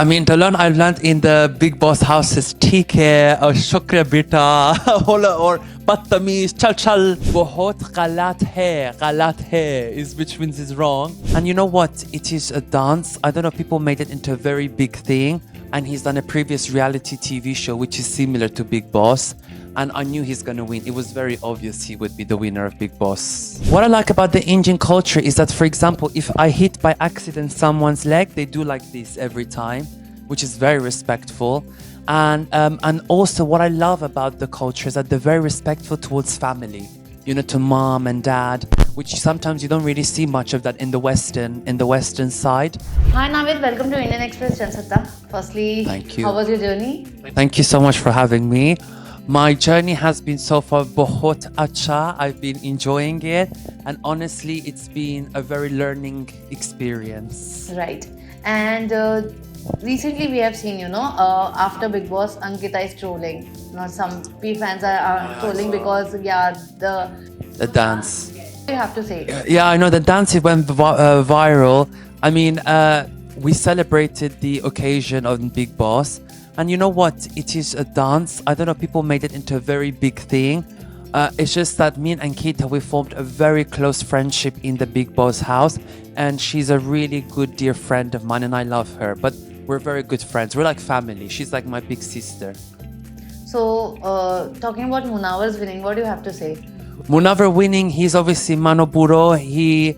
I mean, the learn I've learned in the Big Boss house is ठीक है और शुक्र बेटा और बदतमीज चल चल बहुत गलत है is which means is wrong. And you know what? It is a dance. I don't know, people made it into a very big thing. And he's done a previous reality TV show which is similar to Big Boss. And I knew he's gonna win. It was very obvious he would be the winner of Big Boss. What I like about the Indian culture is that, for example, if I hit by accident someone's leg, they do like this every time, which is very respectful. And also what I love about the culture is that they're very respectful towards family. You know, to mom and dad, which sometimes you don't really see much of that in the Western side. Hi Navid, welcome to Indian Express Jansatta. Firstly, thank you. How was your journey? Thank you so much for having me. My journey has been so far bahut acha. I've been enjoying it, and honestly, it's been a very learning experience. Right. And recently we have seen, after Big Boss, Ankita is trolling. Some fans are trolling because, the dance. What do you have to say? Yeah, I know the dance, it went viral. I mean, we celebrated the occasion of Big Boss. And you know what? It is a dance. I don't know, people made it into a very big thing. It's just that me and Ankita, we formed a very close friendship in the Big Boss house. And she's a really good, dear friend of mine, and I love her. But we're very good friends. We're like family. She's like my big sister. So, talking about Munawwar's winning, what do you have to say? Munawwar winning, he's obviously Manoburo. He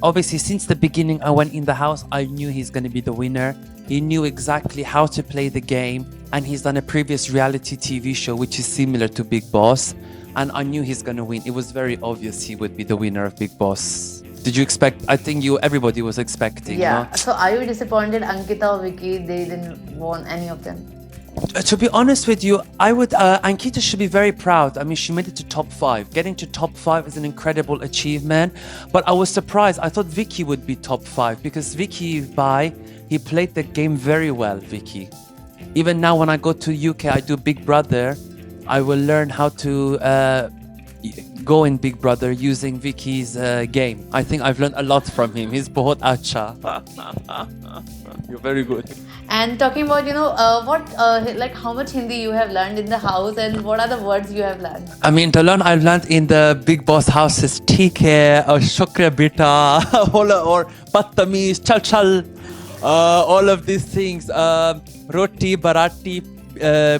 obviously, since the beginning I went in the house, I knew he's going to be the winner. He knew exactly how to play the game, and he's done a previous reality TV show which is similar to Big Boss, and I knew he's going to win. It was very obvious he would be the winner of Big Boss. Did you expect? I think everybody was expecting. Yeah. No? So are you disappointed Ankita or Vicky, they didn't won any of them? To be honest with you, I would. Ankita should be very proud. I mean, she made it to top 5. Getting to top 5 is an incredible achievement. But I was surprised. I thought Vicky would be top 5 because Vicky, he played the game very well. Vicky. Even now, when I go to UK, I do Big Brother. I will learn how to go in Big Brother using Vicky's game. I think I've learned a lot from him. He's bahut acha. You're very good. And talking about, how much Hindi you have learned in the house, and what are the words you have learned? I mean, the learn I've learned in the Big Boss house is ठीक है और शुक्र बेटा और बदतमीज चल चल, all of these things, roti barati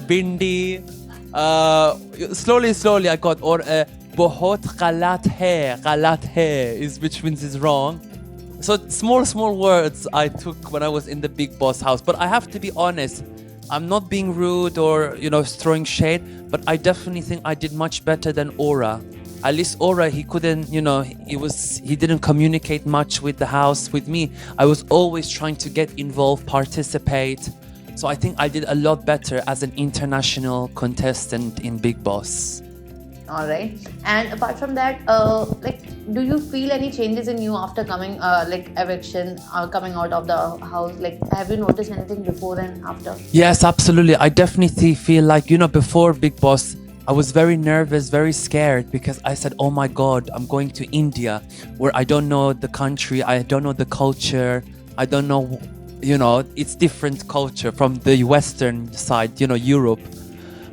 bindi, slowly I got, or बहुत गलत है is which means is wrong. So small words I took when I was in the Big Boss house. But I have to be honest, I'm not being rude or, throwing shade, but I definitely think I did much better than Aura. At least Aura, he couldn't, he didn't communicate much with the house. With me, I was always trying to get involved, participate. So I think I did a lot better as an international contestant in Big Boss. All right. And apart from that, do you feel any changes in you after coming, eviction, coming out of the house? Have you noticed anything before and after? Yes, absolutely. I definitely feel like, before Big Boss, I was very nervous, very scared because I said, oh my God, I'm going to India where I don't know the country, I don't know the culture, I don't know, it's different culture from the Western side, Europe.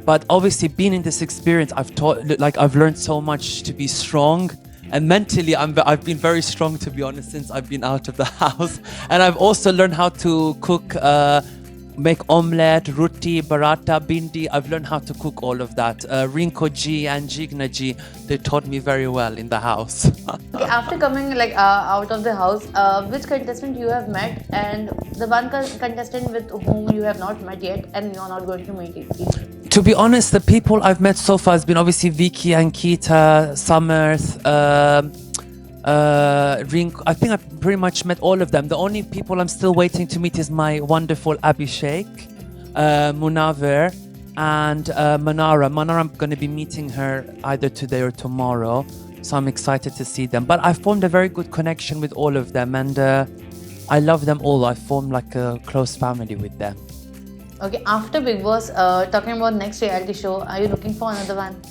But obviously, being in this experience, I've learned so much to be strong, and mentally, I've been very strong, to be honest, since I've been out of the house. And I've also learned how to cook, make omelette, roti, paratha, bindi. I've learned how to cook all of that. Rinko ji and Jigna ji, they taught me very well in the house. Okay, after coming out of the house, which contestant you have met, and the one contestant with whom you have not met yet, and you are not going to meet it? To be honest, the people I've met so far has been obviously Vicky, Ankita, Summers, Rinko. I think I've pretty much met all of them. The only people I'm still waiting to meet is my wonderful Abhishek, Munawwar, and Manara. Manara, I'm going to be meeting her either today or tomorrow. So I'm excited to see them. But I formed a very good connection with all of them, and I love them all. I formed like a close family with them. Okay, after Big Boss, talking about next reality show, are you looking for another one?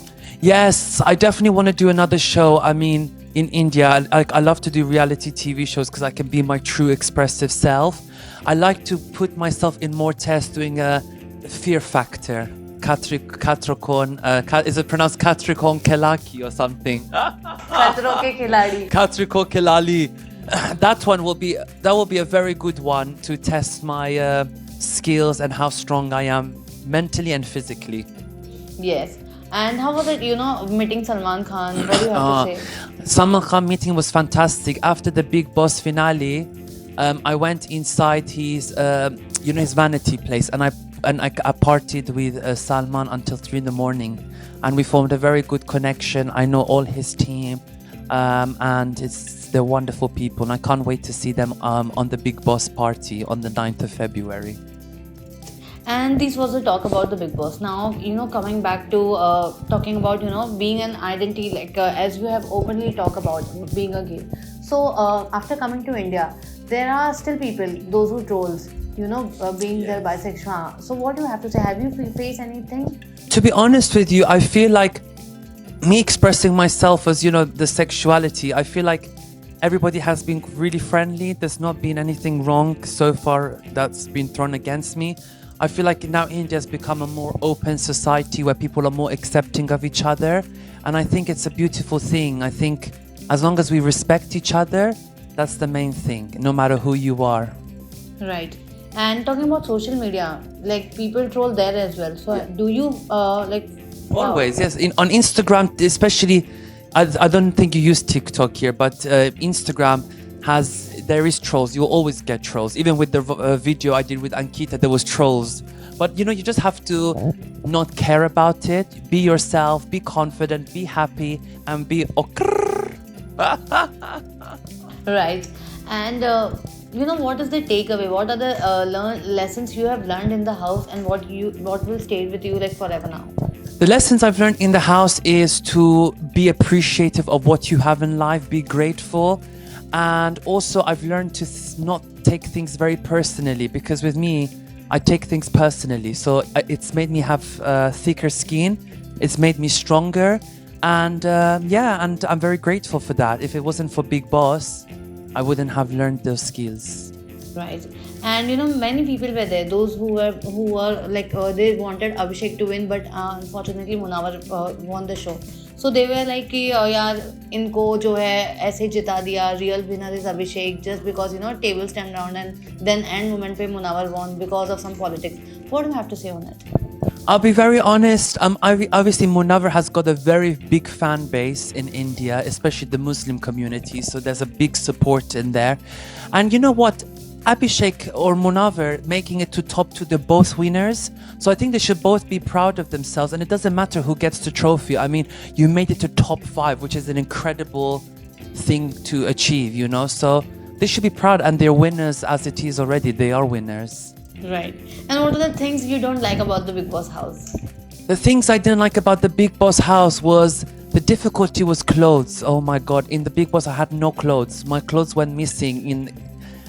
Yes, I definitely want to do another show. I mean, in India, I love to do reality TV shows because I can be my true expressive self. I like to put myself in more tests doing a fear factor. Is it pronounced Katrikon Kelaki or something? खतरों के खिलाड़ी. Katriko Kelali. That will be a very good one to test my skills and how strong I am mentally and physically. Yes. And how was it, meeting Salman Khan? What do you have to say? Salman Khan meeting was fantastic. After the Bigg Boss finale, I went inside his his vanity place, and I partied with Salman until 3 in the morning, and we formed a very good connection. I know all his team, and they're wonderful people, and I can't wait to see them on the Bigg Boss party on the 9th of February. And this was the talk about the Bigg Boss. Now, coming back to talking about, being an identity, like as you have openly talked about being a gay. So, after coming to India, there are still people, those who trolls, being their bisexual. So, what do you have to say? Have you faced anything? To be honest with you, I feel like me expressing myself as, the sexuality, I feel like everybody has been really friendly. There's not been anything wrong so far that's been thrown against me. I feel like now India has become a more open society where people are more accepting of each other. And I think it's a beautiful thing. I think as long as we respect each other, that's the main thing, no matter who you are. Right. And talking about social media, like people troll there as well. So do you Always, yes. On Instagram, especially, I don't think you use TikTok here, but Instagram there is trolls. You will always get trolls. Even with the video I did with Ankita, there was trolls. But you just have to not care about it. Be yourself, be confident, be happy, and be Right. And what is the takeaway? What are the lessons you have learned in the house, and what will stay with you like forever now? The lessons I've learned in the house is to be appreciative of what you have in life, be grateful. And also I've learned to not take things very personally, because with me, I take things personally. So it's made me have thicker skin. It's made me stronger. And and I'm very grateful for that. If it wasn't for Bigg Boss, I wouldn't have learned those skills. Right. And many people were there, those who were like they wanted Abhishek to win, but unfortunately Munawar won the show. So they were like कि यार इनको जो है ऐसे जिता दिया, real winner is Abhishek, just because tables turned around, and then end moment पे Munawar won because of some politics. What do you have to say on it? I'll be very honest. Obviously, Munawar has got a very big fan base in India, especially the Muslim community. So there's a big support in there. And you know what? Abhishek or Munawar making it to top 2, they're both winners. So I think they should both be proud of themselves. And it doesn't matter who gets the trophy. I mean, you made it to top 5, which is an incredible thing to achieve, So they should be proud, and they're winners as it is already. They are winners. Right. And what are the things you don't like about the Bigg Boss house? The things I didn't like about the Bigg Boss house was the difficulty was clothes. Oh my God. In the Bigg Boss, I had no clothes. My clothes went missing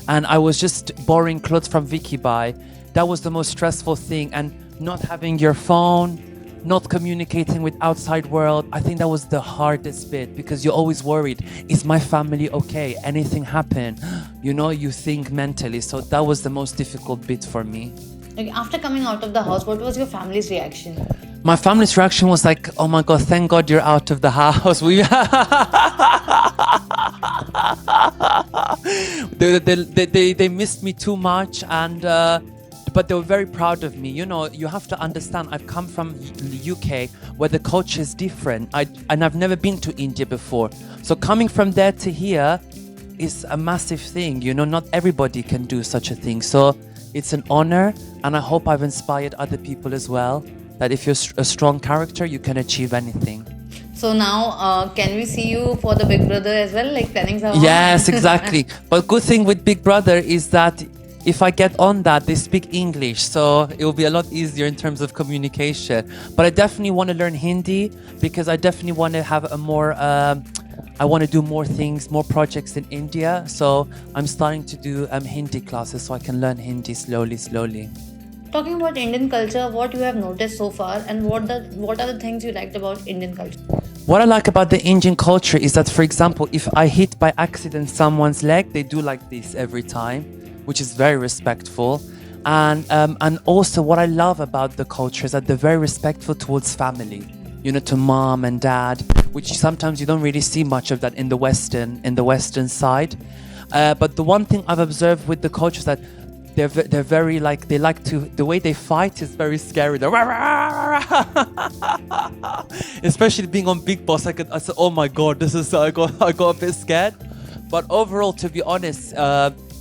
and I was just borrowing clothes from Vicky Bhai. That was the most stressful thing. And not having your phone, not communicating with outside world. I think that was the hardest bit, because you're always worried. Is my family okay? Anything happen? You think mentally. So that was the most difficult bit for me. Like after coming out of the house, what was your family's reaction? My family's reaction was like, oh my God, thank God you're out of the house. They missed me too much, and but they were very proud of me. You have to understand, I've come from the UK where the culture is different. And I've never been to India before. So coming from there to here is a massive thing. Not everybody can do such a thing. So it's an honor, and I hope I've inspired other people as well, that if you're a strong character, you can achieve anything. So now, can we see you for the Big Brother as well, like planning some? Yes, exactly. But good thing with Big Brother is that if I get on that, they speak English, so it will be a lot easier in terms of communication. But I definitely want to learn Hindi, because I definitely want to have a more, I want to do more things, more projects in India. So I'm starting to do Hindi classes so I can learn Hindi slowly. Talking about Indian culture, what you have noticed so far, and what are the things you liked about Indian culture? What I like about the Indian culture is that, for example, if I hit by accident someone's leg, they do like this every time, which is very respectful. And also what I love about the culture is that they're very respectful towards family, you know, to mom and dad, which sometimes you don't really see much of that in the Western side. But the one thing I've observed with the culture is that they're very like, they like to, the way they fight is very scary. They're especially being on Bigg Boss, I said, oh my god, this is, I got a bit scared. But overall, to be honest,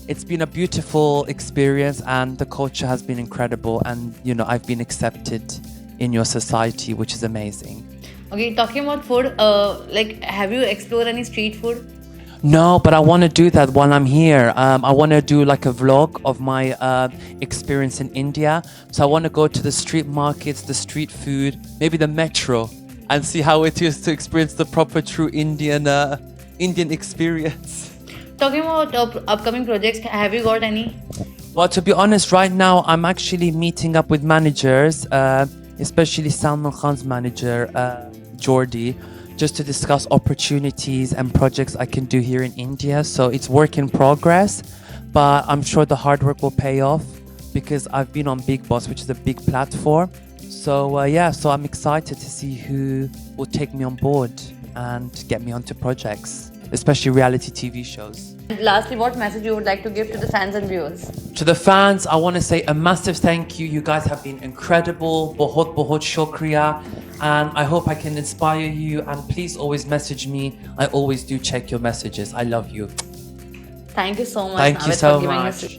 it's been a beautiful experience, and the culture has been incredible, and you know, I've been accepted in your society, which is amazing. Okay, talking about food, like, have you explored any street food? No, but I want to do that while I'm here. I want to do like a vlog of my experience in India. So I want to go to the street markets, the street food, maybe the metro, and see how it is to experience the proper, true Indian experience. Talking about upcoming projects, have you got any? Well, to be honest, right now I'm actually meeting up with managers, especially Salman Khan's manager, Jordi, just to discuss opportunities and projects I can do here in India. So it's work in progress, but I'm sure the hard work will pay off because I've been on Bigg Boss, which is a big platform. So yeah, so I'm excited to see who will take me on board and get me onto projects, especially reality TV shows. And lastly, what message you would like to give to the fans and viewers? To the fans, I want to say a massive thank you. You guys have been incredible. Bahut bahut shukriya. And I hope I can inspire you. And please always message me. I always do check your messages. I love you. Thank you so much, Thank you Navid, so for giving much. us